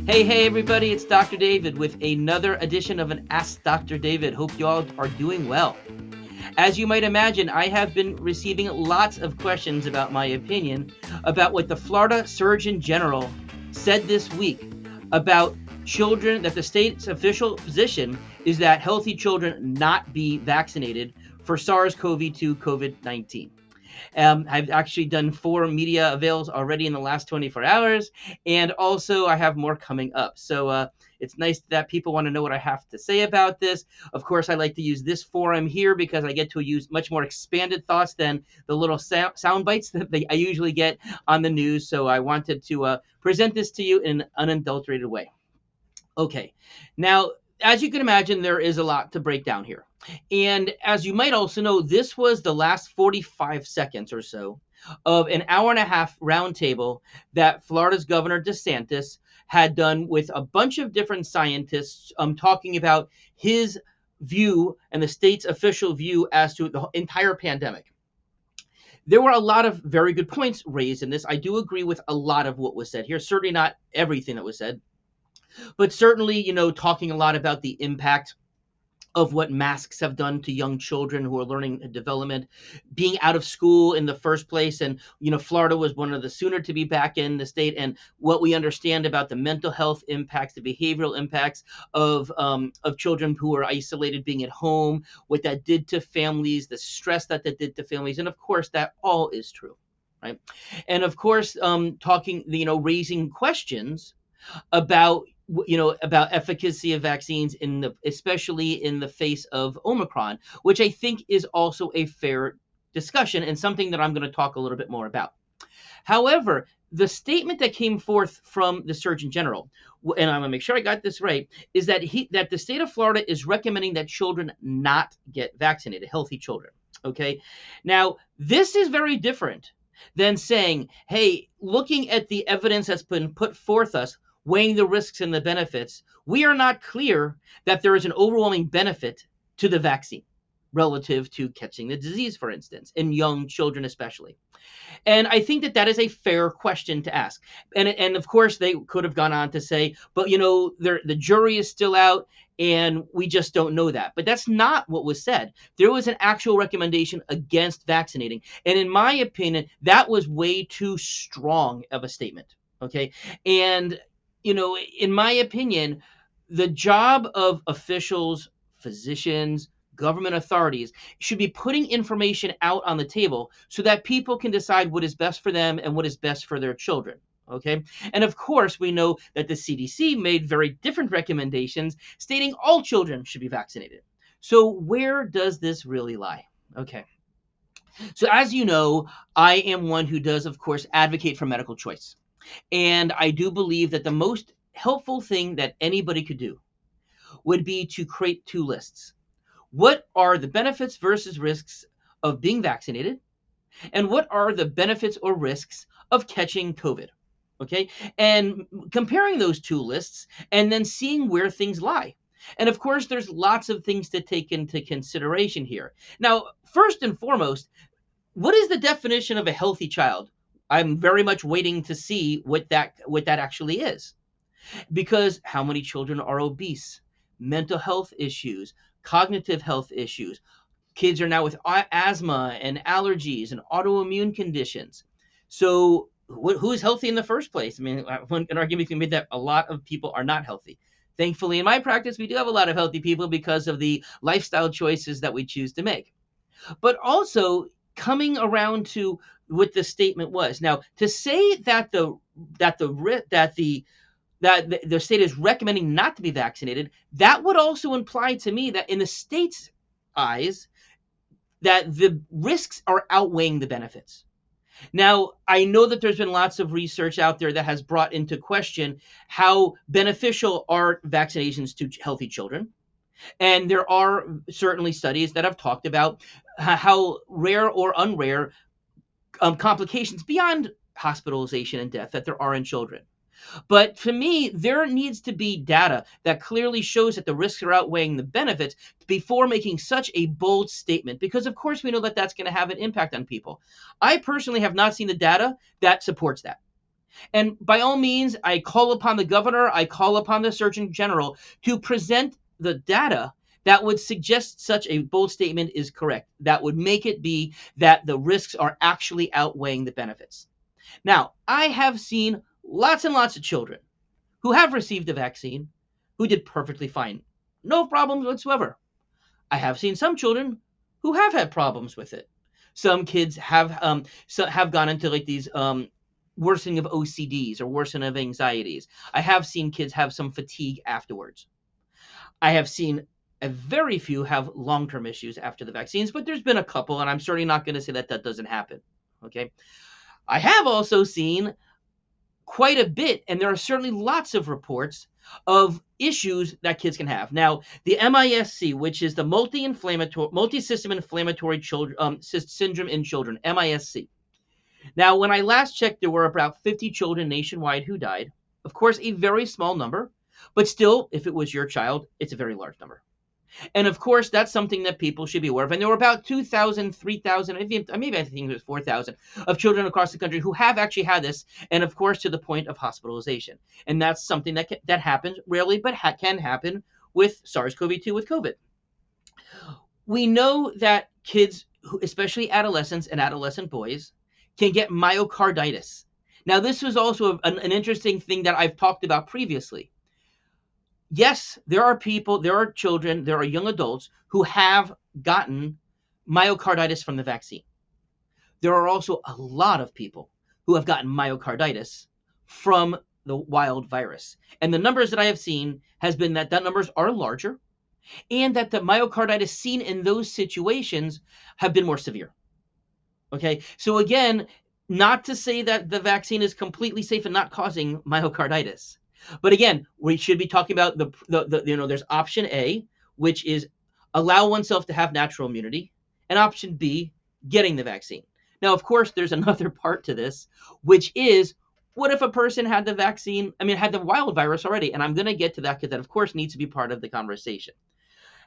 Hey, everybody, it's Dr. David with another edition of an Ask Dr. David. Hope you all are doing well. As you might imagine, I have been receiving lots of questions about my opinion about what the Florida Surgeon General said this week about children, that the state's official position is that healthy children not be vaccinated for SARS-CoV-2 COVID-19. I've actually done 4 media avails already in the last 24 hours, and also I have more coming up. So it's nice that people want to know what I have to say about this. Of course, I like to use this forum here because I get to use much more expanded thoughts than the little sound bites that I usually get on the news. So I wanted to present this to you in an unadulterated way. Okay, now, as you can imagine, there is a lot to break down here. And as you might also know, this was the last 45 seconds or so of an hour and a half roundtable that Florida's Governor DeSantis had done with a bunch of different scientists talking about his view and the state's official view as to the entire pandemic. There were a lot of very good points raised in this. I do agree with a lot of what was said here, certainly not everything that was said. But certainly, talking a lot about the impact of what masks have done to young children who are learning development, being out of school in the first place. And, Florida was one of the sooner to be back in the state. And what we understand about the mental health impacts, the behavioral impacts of children who are isolated, being at home, what that did to families, the stress that did to families. And of course, that all is true. Right. And of course, raising questions about efficacy of vaccines especially in the face of Omicron, which I think is also a fair discussion and something that I'm going to talk a little bit more about. However, the statement that came forth from the Surgeon General, and I'm going to make sure I got this right, is that the state of Florida is recommending that children not get vaccinated, healthy children. Okay, now this is very different than saying, hey, looking at the evidence that's been put forth us, weighing the risks and the benefits, we are not clear that there is an overwhelming benefit to the vaccine relative to catching the disease, for instance, in young children especially. And I think that is a fair question to ask. And of course, they could have gone on to say, but, the jury is still out and we just don't know that. But that's not what was said. There was an actual recommendation against vaccinating. And in my opinion, that was way too strong of a statement. Okay. And in my opinion, the job of officials, physicians, government authorities should be putting information out on the table so that people can decide what is best for them and what is best for their children. Okay. And of course, we know that the CDC made very different recommendations stating all children should be vaccinated. So where does this really lie? Okay. So as you know, I am one who does, of course, advocate for medical choice. And I do believe that the most helpful thing that anybody could do would be to create 2 lists. What are the benefits versus risks of being vaccinated? And what are the benefits or risks of catching COVID? Okay. And comparing those 2 lists and then seeing where things lie. And of course, there's lots of things to take into consideration here. Now, first and foremost, what is the definition of a healthy child? I'm very much waiting to see what that actually is. Because how many children are obese? Mental health issues, cognitive health issues. Kids are now with asthma and allergies and autoimmune conditions. So who is healthy in the first place? I mean, one can argue can be made that a lot of people are not healthy. Thankfully, in my practice, we do have a lot of healthy people because of the lifestyle choices that we choose to make. But also coming around to what the statement was. Now, to say that the state is recommending not to be vaccinated, that would also imply to me that in the state's eyes, that the risks are outweighing the benefits. Now, I know that there's been lots of research out there that has brought into question how beneficial are vaccinations to healthy children. And there are certainly studies that have talked about how rare or unrare complications beyond hospitalization and death that there are in children. But to me, there needs to be data that clearly shows that the risks are outweighing the benefits before making such a bold statement, because of course we know that that's going to have an impact on people. I personally have not seen the data that supports that. And by all means, I call upon the governor, I call upon the Surgeon General to present the data that would suggest such a bold statement is correct, that would make it be that the risks are actually outweighing the benefits. Now, I have seen lots and lots of children who have received the vaccine who did perfectly fine. No problems whatsoever. I have seen some children who have had problems with it. Some kids have gone into like these worsening of OCDs or worsening of anxieties. I have seen kids have some fatigue afterwards. I have seen a very few have long-term issues after the vaccines, but there's been a couple, and I'm certainly not going to say that that doesn't happen. Okay. I have also seen quite a bit, and there are certainly lots of reports of issues that kids can have. Now, the MISC, which is the multi-system inflammatory syndrome in children, MISC. Now, when I last checked, there were about 50 children nationwide who died. Of course, a very small number, but still, if it was your child, it's a very large number. And of course, that's something that people should be aware of. And there were about 2,000, 3,000, maybe I think it was 4,000 of children across the country who have actually had this. And of course, to the point of hospitalization. And that's something that happens rarely, but can happen with SARS-CoV-2 with COVID. We know that kids, especially adolescents and adolescent boys, can get myocarditis. Now, this was also an interesting thing that I've talked about previously. Yes, there are people, there are children, there are young adults who have gotten myocarditis from the vaccine. There are also a lot of people who have gotten myocarditis from the wild virus. And the numbers that I have seen has been that numbers are larger, and that the myocarditis seen in those situations have been more severe. Okay, so again, not to say that the vaccine is completely safe and not causing myocarditis. But again, we should be talking about there's option A, which is allow oneself to have natural immunity, and option B, getting the vaccine. Now, of course, there's another part to this, which is what if a person had the vaccine, had the wild virus already? And I'm going to get to that because that, of course, needs to be part of the conversation.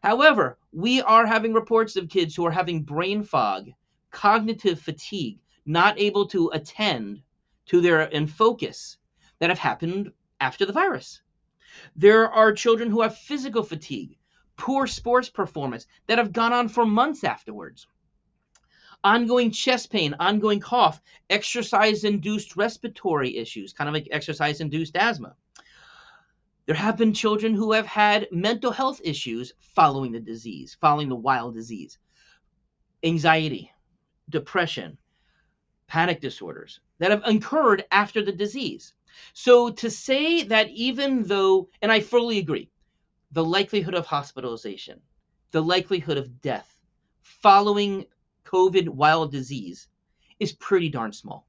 However, we are having reports of kids who are having brain fog, cognitive fatigue, not able to attend to and focus that have happened after the virus. There are children who have physical fatigue, poor sports performance that have gone on for months afterwards. Ongoing chest pain, ongoing cough, exercise-induced respiratory issues, kind of like exercise-induced asthma. There have been children who have had mental health issues following the disease, following the wild disease. Anxiety, depression, panic disorders that have occurred after the disease. So to say that even though, and I fully agree, the likelihood of hospitalization, the likelihood of death following COVID wild disease is pretty darn small.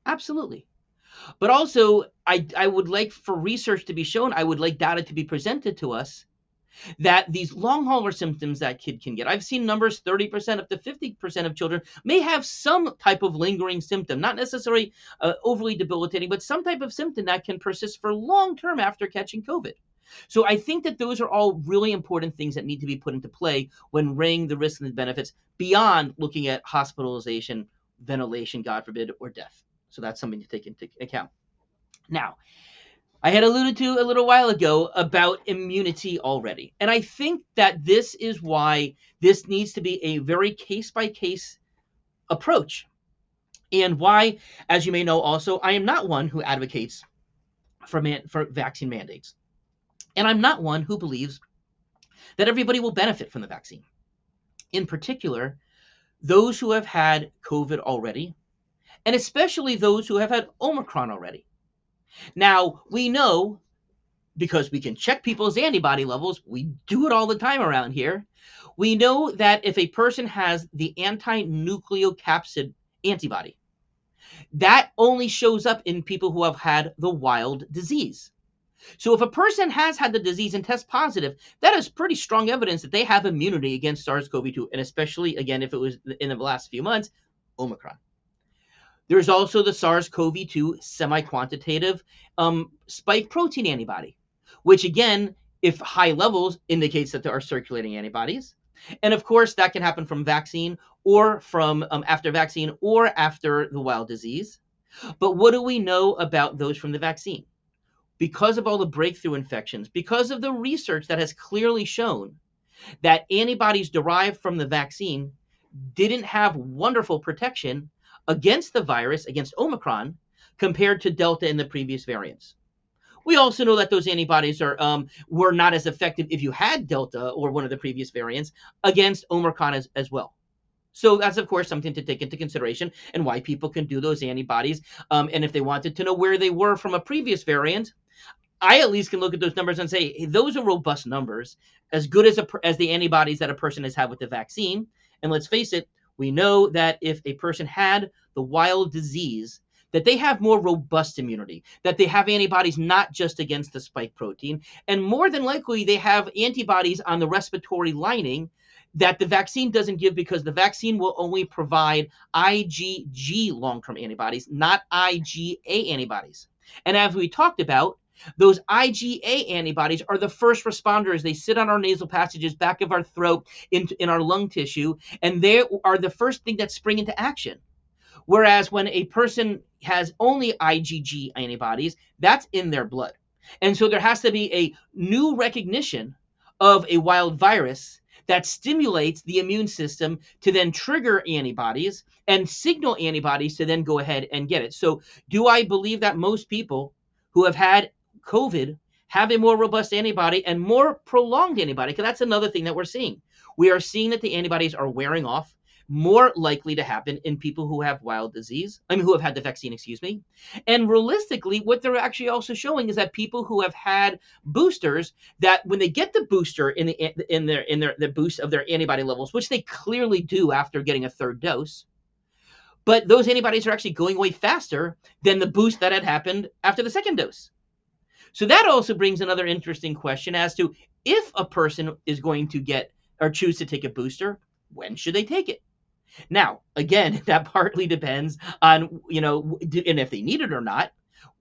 Absolutely. But also, I would like for research to be shown, I would like data to be presented to us that these long hauler symptoms that kid can get. I've seen numbers 30% up to 50% of children may have some type of lingering symptom, not necessarily overly debilitating, but some type of symptom that can persist for long term after catching COVID. So I think that those are all really important things that need to be put into play when weighing the risks and the benefits beyond looking at hospitalization, ventilation, God forbid, or death. So that's something to take into account. Now, I had alluded to a little while ago about immunity already. And I think that this is why this needs to be a very case-by-case approach. And why, as you may know also, I am not one who advocates for vaccine mandates. And I'm not one who believes that everybody will benefit from the vaccine. In particular, those who have had COVID already, and especially those who have had Omicron already. Now, we know, because we can check people's antibody levels, we do it all the time around here, we know that if a person has the anti-nucleocapsid antibody, that only shows up in people who have had the wild disease. So if a person has had the disease and tests positive, that is pretty strong evidence that they have immunity against SARS-CoV-2, and especially, again, if it was in the last few months, Omicron. There's also the SARS-CoV-2 semi-quantitative spike protein antibody, which again, if high levels, indicates that there are circulating antibodies. And of course, that can happen from vaccine or from after vaccine or after the wild disease. But what do we know about those from the vaccine? Because of all the breakthrough infections, because of the research that has clearly shown that antibodies derived from the vaccine didn't have wonderful protection against the virus, against Omicron, compared to Delta and the previous variants. We also know that those antibodies were not as effective if you had Delta or one of the previous variants against Omicron as well. So that's, of course, something to take into consideration and why people can do those antibodies. And if they wanted to know where they were from a previous variant, I at least can look at those numbers and say, hey, those are robust numbers, as good as the antibodies that a person has had with the vaccine. And let's face it, we know that if a person had the wild disease, that they have more robust immunity, that they have antibodies not just against the spike protein, and more than likely they have antibodies on the respiratory lining that the vaccine doesn't give, because the vaccine will only provide IgG long-term antibodies, not IgA antibodies. And as we talked about, those IgA antibodies are the first responders. They sit on our nasal passages, back of our throat, in our lung tissue, and they are the first thing that spring into action. Whereas when a person has only IgG antibodies, that's in their blood. And so there has to be a new recognition of a wild virus that stimulates the immune system to then trigger antibodies and signal antibodies to then go ahead and get it. So do I believe that most people who have had COVID have a more robust antibody and more prolonged antibody? Because that's another thing that we're seeing. We are seeing that the antibodies are wearing off, more likely to happen in people who have wild disease, who have had the vaccine, And realistically, what they're actually also showing is that people who have had boosters, that when they get the booster in the boost of their antibody levels, which they clearly do after getting a third dose, but those antibodies are actually going away faster than the boost that had happened after the second dose. So that also brings another interesting question as to, if a person is going to get or choose to take a booster, when should they take it? Now, again, that partly depends on, and if they need it or not,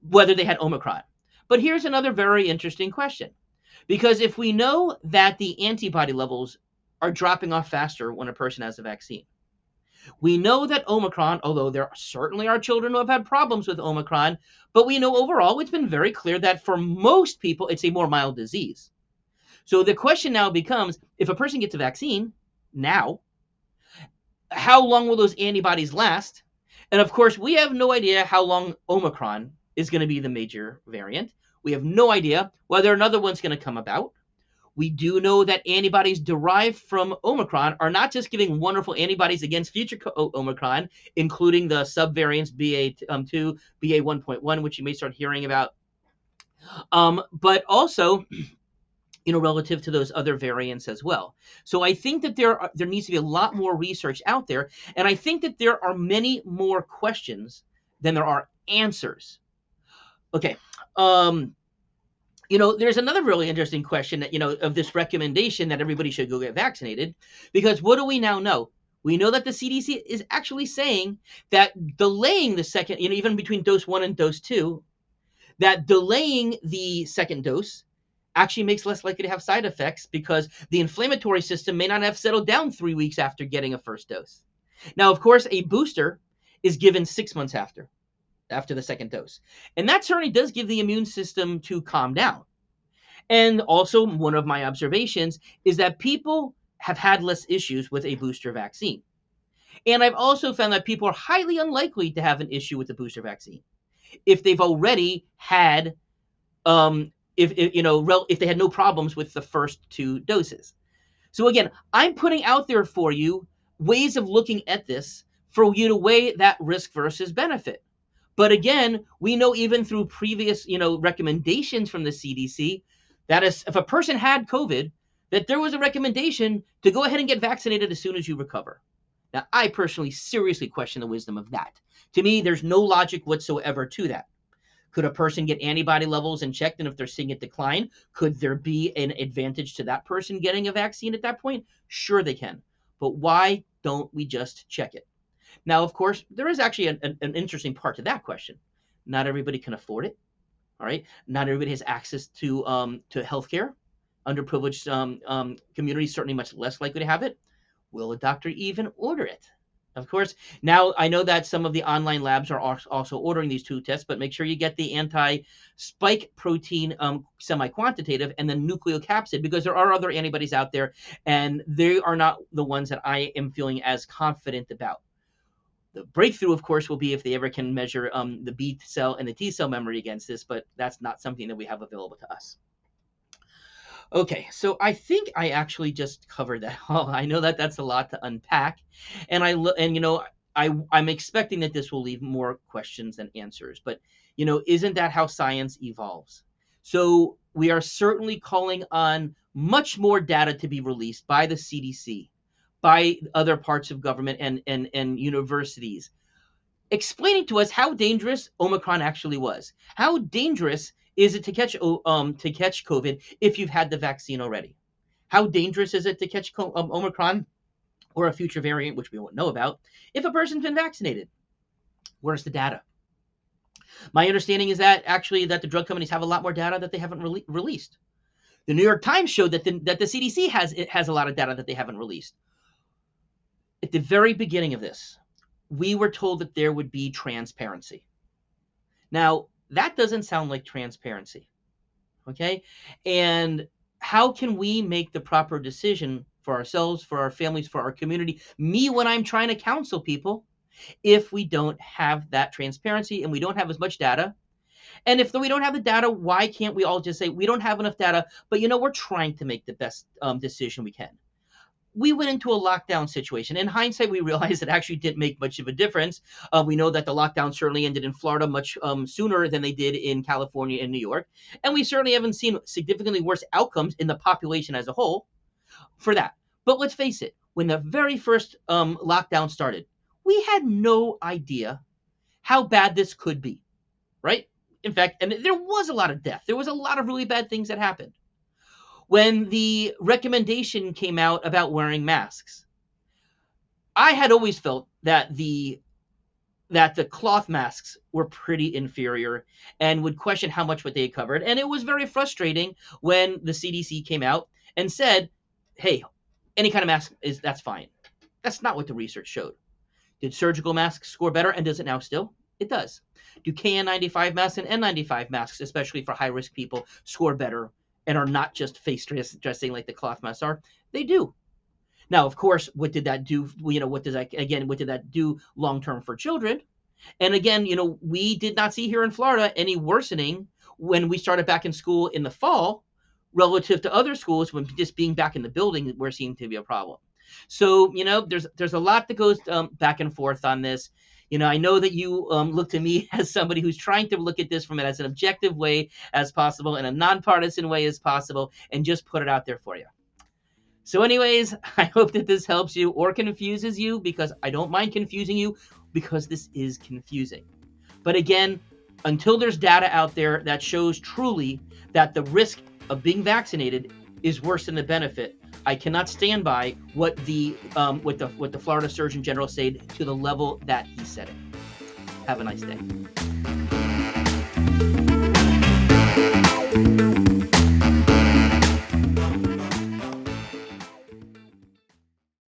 whether they had Omicron. But here's another very interesting question. Because if we know that the antibody levels are dropping off faster when a person has a vaccine, we know that Omicron, although there certainly are children who have had problems with Omicron, but we know overall it's been very clear that for most people, it's a more mild disease. So the question now becomes, if a person gets a vaccine now, how long will those antibodies last? And of course, we have no idea how long Omicron is going to be the major variant. We have no idea whether another one's going to come about. We do know that antibodies derived from Omicron are not just giving wonderful antibodies against future Omicron, including the subvariants BA2, BA1.1, which you may start hearing about, but also relative to those other variants as well. So I think that there needs to be a lot more research out there, and I think that there are many more questions than there are answers. Okay. There's another really interesting question that, of this recommendation that everybody should go get vaccinated, because what do we now know? We know that the CDC is actually saying that delaying the second, even between dose 1 and dose 2, that delaying the second dose actually makes less likely to have side effects, because the inflammatory system may not have settled down 3 weeks after getting a first dose. Now, of course, a booster is given 6 months after the second dose. And that certainly does give the immune system to calm down. And also, one of my observations is that people have had less issues with a booster vaccine. And I've also found that people are highly unlikely to have an issue with the booster vaccine if they've already had if they had no problems with the first 2 doses. So again, I'm putting out there for you ways of looking at this for you to weigh that risk versus benefit. But again, we know even through previous, recommendations from the CDC, that if a person had COVID, that there was a recommendation to go ahead and get vaccinated as soon as you recover. Now, I personally seriously question the wisdom of that. To me, there's no logic whatsoever to that. Could a person get antibody levels and checked, and if they're seeing it decline, could there be an advantage to that person getting a vaccine at that point? Sure they can. But why don't we just check it? Now, of course, there is actually an interesting part to that question. Not everybody can afford it. All right. Not everybody has access to healthcare. Underprivileged communities certainly much less likely to have it. Will a doctor even order it? Of course, now I know that some of the online labs are also ordering these two tests, but make sure you get the anti-spike protein semi-quantitative and the nucleocapsid, because there are other antibodies out there, and they are not the ones that I am feeling as confident about. The breakthrough, of course, will be if they ever can measure the B cell and the T cell memory against this, but that's not something that we have available to us. Okay, so I think I actually just covered that all. I know that that's a lot to unpack, and I'm expecting that this will leave more questions than answers. But isn't that how science evolves? So we are certainly calling on much more data to be released by the CDC, by other parts of government and universities, explaining to us how dangerous Omicron actually was. How dangerous is it to catch COVID if you've had the vaccine already? How dangerous is it to catch Omicron or a future variant, which we won't know about, if a person's been vaccinated? Where's the data? My understanding is that the drug companies have a lot more data that they haven't released. The New York Times showed that the CDC has a lot of data that they haven't released. At the very beginning of this, we were told that there would be transparency. Now, that doesn't sound like transparency, okay? And how can we make the proper decision for ourselves, for our families, for our community, me when I'm trying to counsel people, if we don't have that transparency and we don't have as much data? And if we don't have the data, why can't we all just say, we don't have enough data, but we're trying to make the best decision we can? We went into a lockdown situation. In hindsight, we realized it actually didn't make much of a difference. We know that the lockdown certainly ended in Florida much sooner than they did in California and New York. And we certainly haven't seen significantly worse outcomes in the population as a whole for that. But let's face it, when the very first lockdown started, we had no idea how bad this could be, right? In fact, and there was a lot of death. There was a lot of really bad things that happened. When the recommendation came out about wearing masks, I had always felt that the cloth masks were pretty inferior and would question how much what they covered. And it was very frustrating when the CDC came out and said, hey, any kind of mask that's fine. That's not what the research showed. Did surgical masks score better? And does it now still? It does. Do KN95 masks and N95 masks, especially for high-risk people, score better and are not just face dressing like the cloth masks are? They do. Now, of course, what did that do? What did that do long-term for children? And again, we did not see here in Florida any worsening when we started back in school in the fall relative to other schools when just being back in the building where seemed to be a problem. So, there's a lot that goes back and forth on this. I know that you look to me as somebody who's trying to look at this from it as an objective way as possible, in a nonpartisan way as possible, and just put it out there for you. So anyways, I hope that this helps you or confuses you, because I don't mind confusing you, because this is confusing. But again, until there's data out there that shows truly that the risk of being vaccinated is worse than the benefit, I cannot stand by what the Florida Surgeon General said to the level that he said it. Have a nice day.